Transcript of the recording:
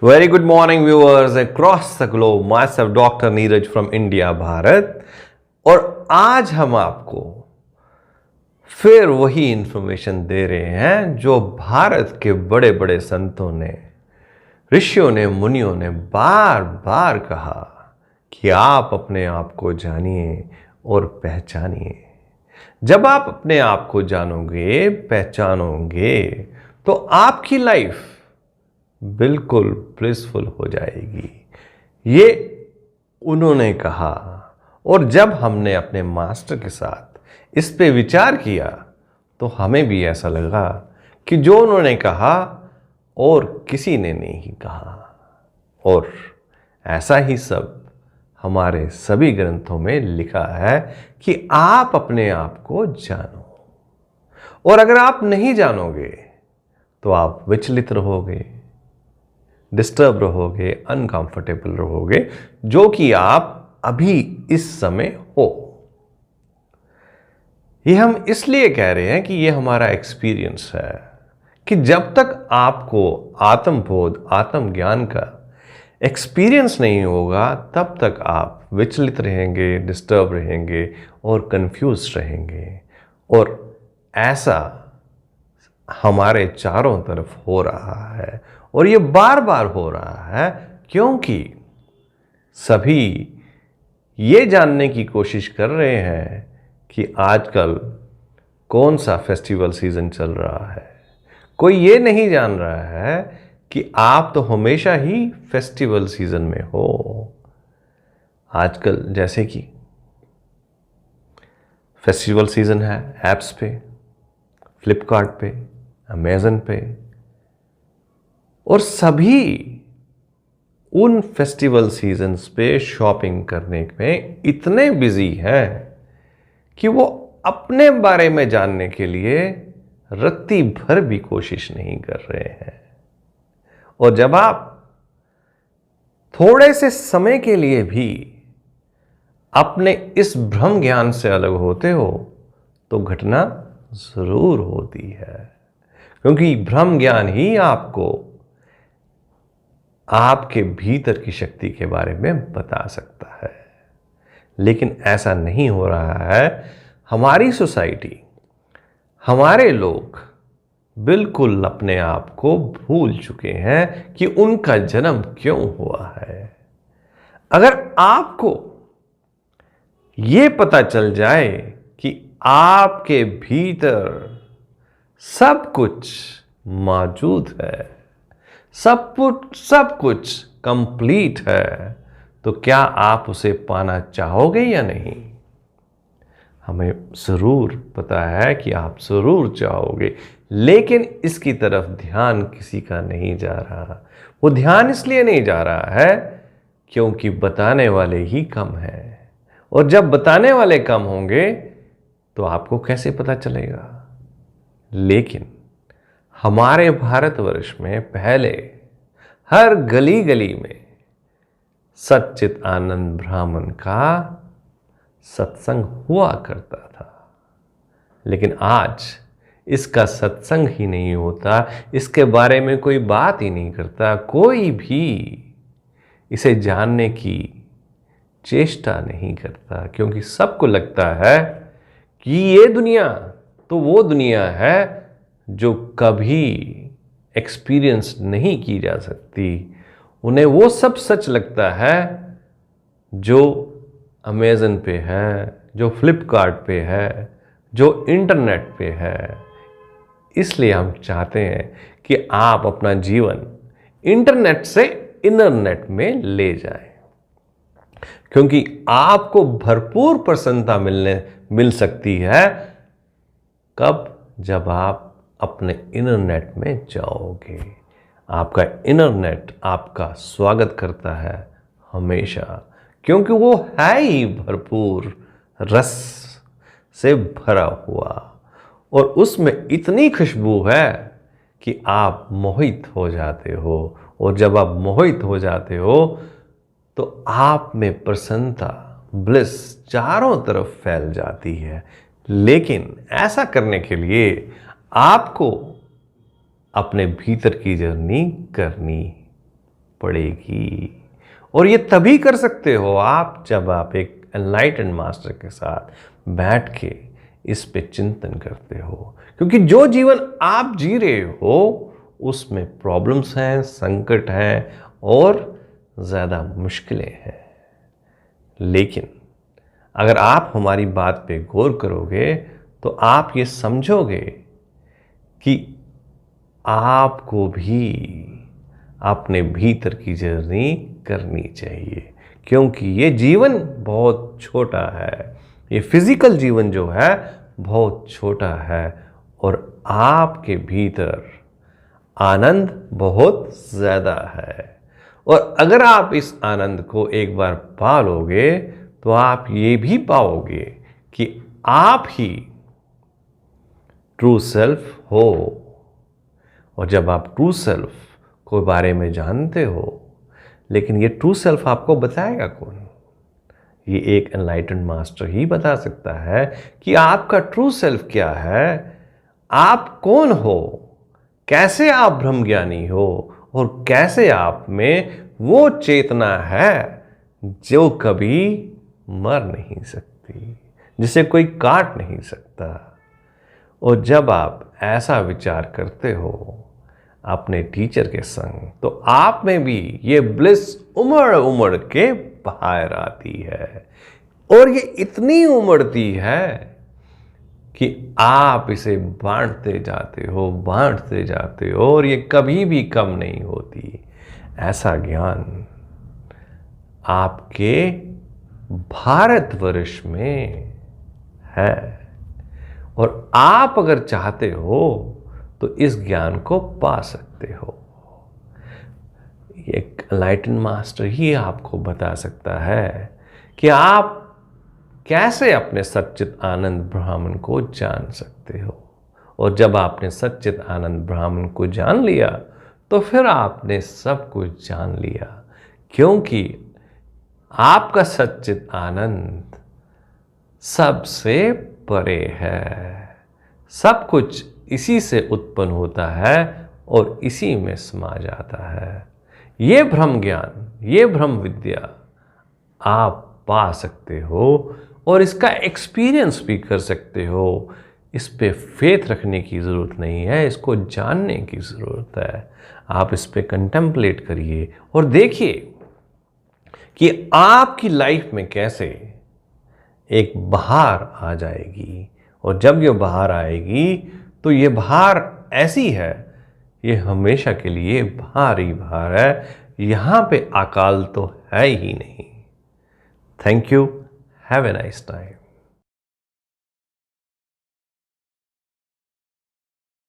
Very good morning viewers across the globe. Myself Dr. Neeraj from India, Bharat. और आज हम आपको फिर वही इंफॉर्मेशन दे रहे हैं जो भारत के बड़े बड़े संतों ने, ऋषियों ने, मुनियों ने बार बार कहा कि आप अपने आप को जानिए और पहचानिए। जब आप अपने आप को जानोगे, पहचानोगे तो आपकी लाइफ बिल्कुल ब्लिसफुल हो जाएगी, ये उन्होंने कहा। और जब हमने अपने मास्टर के साथ इस पे विचार किया तो हमें भी ऐसा लगा कि जो उन्होंने कहा और किसी ने नहीं कहा। और ऐसा ही सब हमारे सभी ग्रंथों में लिखा है कि आप अपने आप को जानो। और अगर आप नहीं जानोगे तो आप विचलित रहोगे, डिस्टर्ब रहोगे, अनकंफर्टेबल रहोगे, जो कि आप अभी इस समय हो। ये हम इसलिए कह रहे हैं कि ये हमारा एक्सपीरियंस है कि जब तक आपको आत्मबोध, आत्मज्ञान का एक्सपीरियंस नहीं होगा तब तक आप विचलित रहेंगे, डिस्टर्ब रहेंगे और कंफ्यूज रहेंगे। और ऐसा हमारे चारों तरफ हो रहा है और ये बार बार हो रहा है क्योंकि सभी ये जानने की कोशिश कर रहे हैं कि आजकल कौन सा फेस्टिवल सीजन चल रहा है। कोई ये नहीं जान रहा है कि आप तो हमेशा ही फेस्टिवल सीजन में हो। आजकल जैसे कि फेस्टिवल सीजन है ऐप्स पे, फ्लिपकार्ट पे, अमेज़न पे, और सभी उन फेस्टिवल सीजन्स पे शॉपिंग करने में इतने बिजी हैं कि वो अपने बारे में जानने के लिए रत्ती भर भी कोशिश नहीं कर रहे हैं। और जब आप थोड़े से समय के लिए भी अपने इस भ्रम ज्ञान से अलग होते हो तो घटना जरूर होती है, क्योंकि भ्रम ज्ञान ही आपको आपके भीतर की शक्ति के बारे में बता सकता है। लेकिन ऐसा नहीं हो रहा है। हमारी सोसाइटी, हमारे लोग बिल्कुल अपने आप को भूल चुके हैं कि उनका जन्म क्यों हुआ है। अगर आपको ये पता चल जाए कि आपके भीतर सब कुछ मौजूद है, सब कुछ कंप्लीट है, तो क्या आप उसे पाना चाहोगे या नहीं? हमें जरूर पता है कि आप जरूर चाहोगे, लेकिन इसकी तरफ ध्यान किसी का नहीं जा रहा। वो ध्यान इसलिए नहीं जा रहा है क्योंकि बताने वाले ही कम हैं। और जब बताने वाले कम होंगे तो आपको कैसे पता चलेगा? लेकिन हमारे भारतवर्ष में पहले हर गली गली में सच्चित आनंद ब्राह्मण का सत्संग हुआ करता था। लेकिन आज इसका सत्संग ही नहीं होता, इसके बारे में कोई बात ही नहीं करता, कोई भी इसे जानने की चेष्टा नहीं करता, क्योंकि सबको लगता है कि ये दुनिया तो वो दुनिया है जो कभी एक्सपीरियंस नहीं की जा सकती। उन्हें वो सब सच लगता है जो अमेज़न पे है, जो फ्लिपकार्ट पे है, जो इंटरनेट पे है। इसलिए हम चाहते हैं कि आप अपना जीवन इंटरनेट से इंटरनेट में ले जाएं, क्योंकि आपको भरपूर प्रसन्नता मिल सकती है कब? जब आप अपने इंटरनेट में जाओगे। आपका इंटरनेट आपका स्वागत करता है हमेशा, क्योंकि वो है ही भरपूर रस से भरा हुआ, और उसमें इतनी खुशबू है कि आप मोहित हो जाते हो। और जब आप मोहित हो जाते हो तो आप में प्रसन्नता, ब्लिस चारों तरफ फैल जाती है। लेकिन ऐसा करने के लिए आपको अपने भीतर की जर्नी करनी पड़ेगी। और ये तभी कर सकते हो आप जब आप एक एनलाइटेंड मास्टर के साथ बैठ के इस पे चिंतन करते हो, क्योंकि जो जीवन आप जी रहे हो उसमें प्रॉब्लम्स हैं, संकट हैं और ज़्यादा मुश्किलें हैं। लेकिन अगर आप हमारी बात पे गौर करोगे तो आप ये समझोगे कि आपको भी अपने भीतर की जर्नी करनी चाहिए, क्योंकि ये जीवन बहुत छोटा है, ये फिजिकल जीवन जो है बहुत छोटा है और आपके भीतर आनंद बहुत ज़्यादा है। और अगर आप इस आनंद को एक बार पा लोगे तो आप ये भी पाओगे कि आप ही ट्रू सेल्फ हो। और जब आप ट्रू सेल्फ को बारे में जानते हो, लेकिन ये ट्रू सेल्फ आपको बताएगा कौन? ये एक एनलाइटेंड मास्टर ही बता सकता है कि आपका ट्रू सेल्फ क्या है, आप कौन हो, कैसे आप ब्रह्म ज्ञानी हो और कैसे आप में वो चेतना है जो कभी मर नहीं सकती, जिसे कोई काट नहीं सकता। और जब आप ऐसा विचार करते हो अपने टीचर के संग, तो आप में भी ये ब्लिस उमड़ उमड़ के बाहर आती है। और ये इतनी उमड़ती है कि आप इसे बांटते जाते हो और ये कभी भी कम नहीं होती। ऐसा ज्ञान आपके भारतवर्ष में है और आप अगर चाहते हो तो इस ज्ञान को पा सकते हो। एक एनलाइटेंड मास्टर ही आपको बता सकता है कि आप कैसे अपने सच्चित आनंद ब्राह्मण को जान सकते हो। और जब आपने सच्चित आनंद ब्राह्मण को जान लिया तो फिर आपने सब कुछ जान लिया, क्योंकि आपका सच्चित आनंद सबसे परे है। सब कुछ इसी से उत्पन्न होता है और इसी में समा जाता है। ये ब्रह्म ज्ञान, ये ब्रह्म विद्या आप पा सकते हो और इसका एक्सपीरियंस भी कर सकते हो। इस पे फेथ रखने की ज़रूरत नहीं है, इसको जानने की ज़रूरत है। आप इस पे कंटेम्पलेट करिए और देखिए कि आपकी लाइफ में कैसे एक बहार आ जाएगी। और जब ये बहार आएगी तो ये बहार ऐसी है, ये हमेशा के लिए बहार ही बहार है, यहाँ पे अकाल तो है ही नहीं। Thank you, have a nice time.